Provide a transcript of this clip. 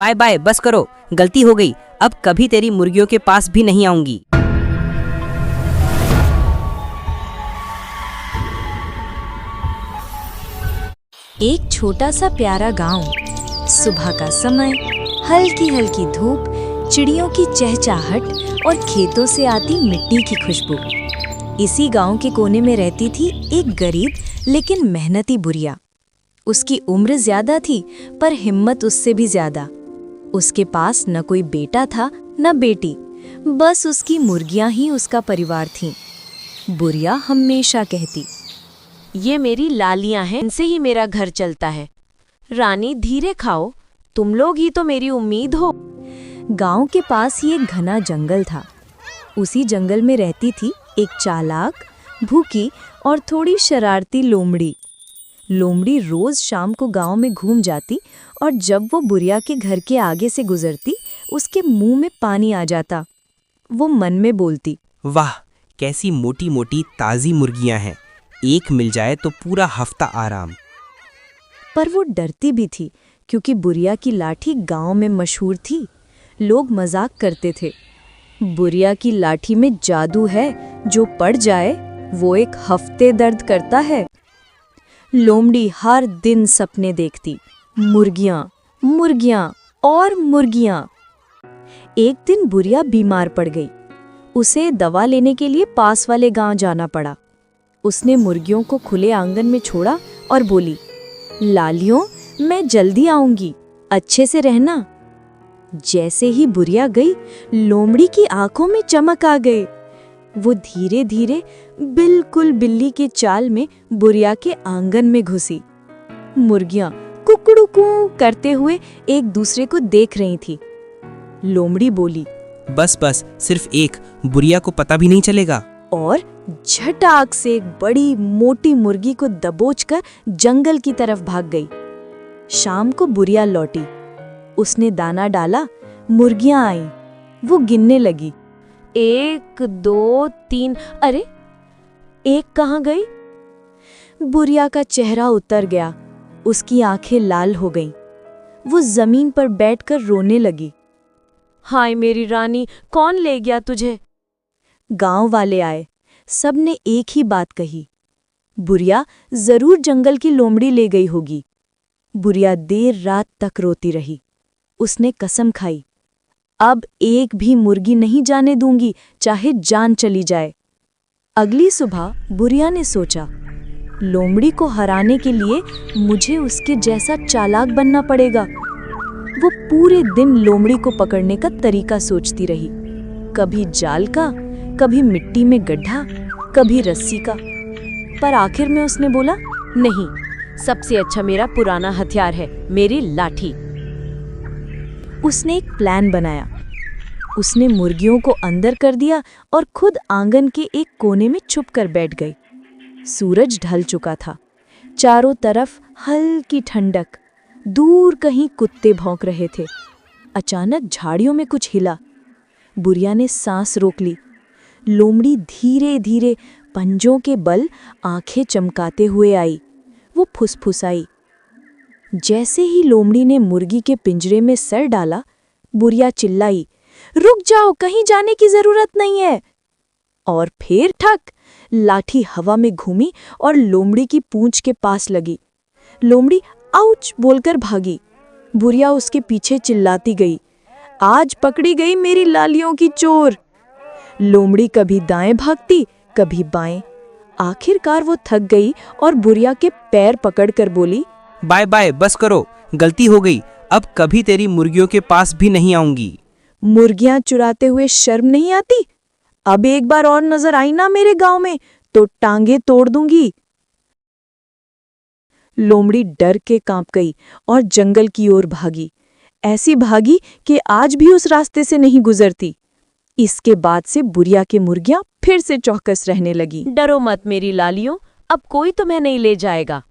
Bye bye, बस करो, गलती हो गई, अब कभी तेरी मुर्गियों के पास भी नहीं आऊंगी। एक छोटा सा प्यारा गांव। सुबह का समय, हल्की हल्की धूप, चिड़ियों की चहचहाहट और खेतों से आती मिट्टी की खुशबू। इसी गांव के कोने में रहती थी एक गरीब लेकिन मेहनती बुढ़िया। उसकी उम्र ज्यादा थी पर हिम्मत उससे भी ज्यादा। उसके पास न कोई बेटा था न बेटी, बस उसकी मुर्गियां ही उसका परिवार थीं। बुढ़िया हमेशा कहती, ये मेरी लालियां हैं, इनसे ही मेरा घर चलता है। रानी धीरे खाओ, तुम लोग ही तो मेरी उम्मीद हो। गांव के पास ही एक घना जंगल था। उसी जंगल में रहती थी एक चालाक, भूखी और थोड़ी शरारती लोमड़ी। लोमड़ी रोज शाम को गांव में घूम जाती और जब वो बुढ़िया के घर के आगे से गुजरती, उसके मुंह में पानी आ जाता। वो मन में बोलती, वाह, कैसी मोटी मोटी ताज़ी मुर्गियां हैं, एक मिल जाए तो पूरा हफ्ता आराम। पर वो डरती भी थी क्योंकि बुढ़िया की लाठी गांव में मशहूर थी। लोग मजाक करते थे, बुढ़िया की लाठी में जादू है, जो पड़ जाए वो एक हफ्ते दर्द करता है। लोमड़ी हर दिन सपने देखती, मुर्गियां, मुर्गियां और मुर्गियां। एक दिन बुढ़िया बीमार पड़ गई। उसे दवा लेने के लिए पास वाले गांव जाना पड़ा। उसने मुर्गियों को खुले आंगन में छोड़ा और बोली, लालियों, मैं जल्दी आऊंगी, अच्छे से रहना। जैसे ही बुढ़िया गई, लोमड़ी की आंखों में चमक आ गई। वो धीरे धीरे बिल्कुल बिल्ली के चाल में बुढ़िया के आंगन में घुसी। मुर्गियां कुकड़ुकू करते हुए एक दूसरे को देख रही थी। लोमड़ी बोली, बस बस, सिर्फ एक, बुढ़िया को पता भी नहीं चलेगा। और झटाक से एक बड़ी मोटी मुर्गी को दबोचकर जंगल की तरफ भाग गई। शाम को बुढ़िया लौटी। उसने दाना डाला, मुर्गियां आईं। वो गिनने लगी, 1 2 3, अरे एक कहाँ गई? बुढ़िया का चेहरा उतर गया, उसकी आंखें लाल हो गईं। वो जमीन पर बैठकर रोने लगी। हाय मेरी रानी, कौन ले गया तुझे? गांव वाले आए, सबने एक ही बात कही, बुढ़िया जरूर जंगल की लोमड़ी ले गई होगी। बुढ़िया देर रात तक रोती रही। उसने कसम खाई, अब एक भी मुर्गी नहीं जाने दूंगी, चाहे जान चली जाए। अगली सुबह बुढ़िया ने सोचा, लोमड़ी को हराने के लिए मुझे उसके जैसा चालाक बनना पड़ेगा। वो पूरे दिन लोमड़ी को पकड़ने का तरीका सोचती रही, कभी जाल का, कभी मिट्टी में गड्ढा, कभी रस्सी का। पर आखिर में उसने बोला, नहीं, सबसे अच्छा मेरा पुराना हथियार है, मेरी लाठी। उसने एक प्लान बनाया। उसने मुर्गियों को अंदर कर दिया और खुद आंगन के एक कोने में छुप कर बैठ गई। सूरज ढल चुका था, चारों तरफ हल्की ठंडक, दूर कहीं कुत्ते भौंक रहे थे। अचानक झाड़ियों में कुछ हिला। बुढ़िया ने सांस रोक ली। लोमड़ी धीरे धीरे पंजों के बल आंखें चमकाते हुए आई। वो फुसफुसाई। जैसे ही लोमड़ी ने मुर्गी के पिंजरे में सर डाला, बुढ़िया चिल्लाई, रुक जाओ, कहीं जाने की जरूरत नहीं है। और फिर ठक, लाठी हवा में घूमी और लोमड़ी की पूंछ के पास लगी। लोमड़ी आउच बोलकर भागी। बुढ़िया उसके पीछे चिल्लाती गई, आज पकड़ी गई मेरी लालियों की चोर। लोमड़ी कभी दाएं भागती, कभी बाएं। आखिरकार वो थक गई और बुढ़िया के पैर पकड़कर बोली, बाय बाय, बस करो, गलती हो गई, अब कभी तेरी मुर्गियों के पास भी नहीं आऊंगी। मुर्गियां चुराते हुए शर्म नहीं आती? अब एक बार और नजर आई ना मेरे गांव में तो टांगे तोड़ दूंगी। लोमड़ी डर के कांप गई और जंगल की ओर भागी। ऐसी भागी कि आज भी उस रास्ते से नहीं गुजरती। इसके बाद से बुढ़िया की मुर्गियां फिर से चौकस रहने लगी। डरो मत मेरी लालियों, अब कोई तुम्हें नहीं ले जाएगा।